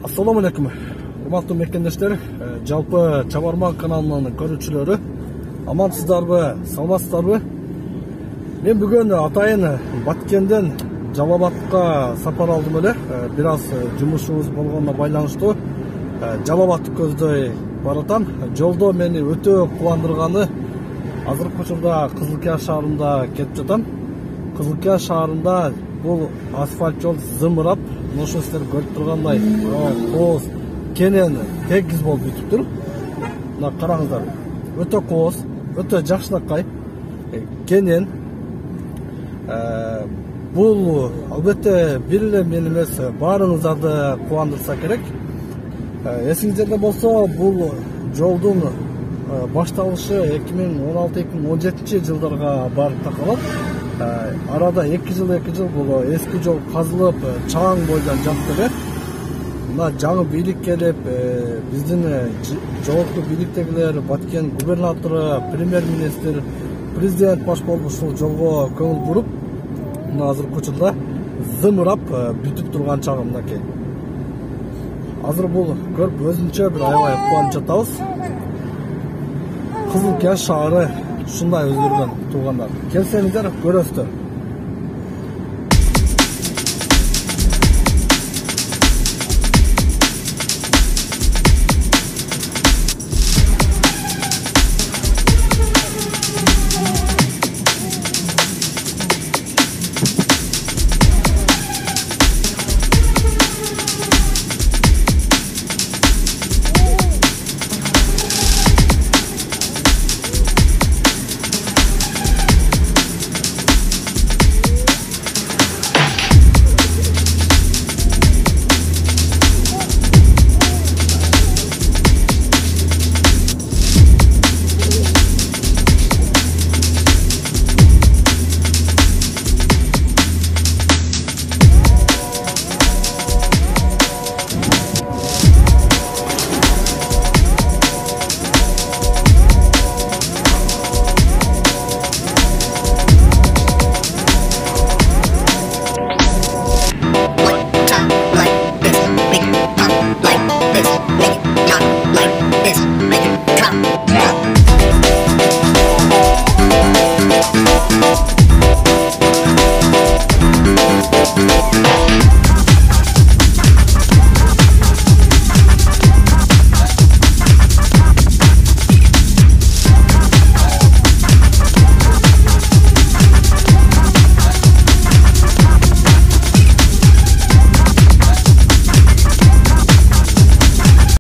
Assalamu алейкум. Урматтуу мекендештер, жалпы Чабарман каналынын көрүүчүлөрү, амансыздарбы, саламатсыздарбы? Мен бүгүн атайын Баткенден Жалал-Абадка сапар алдым эле. Бир аз жумушубуз болгонуна байланыштуу Жалал-Абадты көздөй баратам. Жолдо мени өтө кубандырганы азыркы учурда Кызылкия шаарында кетип жатам. Кызылкия шаарында бул асфальт жол зымырап, ошо сиздер көрүп тургандай кооз кенен тегиз болуп бүтүптүр. Мына караңыздар, өтө кооз, өтө жакшынакай кенен. Бул албетте бир эле мен эмес, баарыңыздарды кубандырса керек. Эсиңиздерде болсо, бул жолдун башталышы 2016-2017 жылдарга барып такалат. Арада 2 жыл бул эски жол казылып, чаң бойдон жатты эле. Мына жаңы бийлик келип, биздин жогорку бийликтегилер, Баткен губернатору, премьер-министр, президент баш болуп ушул жолго көңүл буруп, мына азыркы учурда зымырап бүтүп турган чагы мынакей. Азыр бул көрүп өзүнчө бир аябай кубанып жатабыз. Кызылкия шаары ушундай өзгөргөн туугандар. Келсеңиздер көрөсүздөр.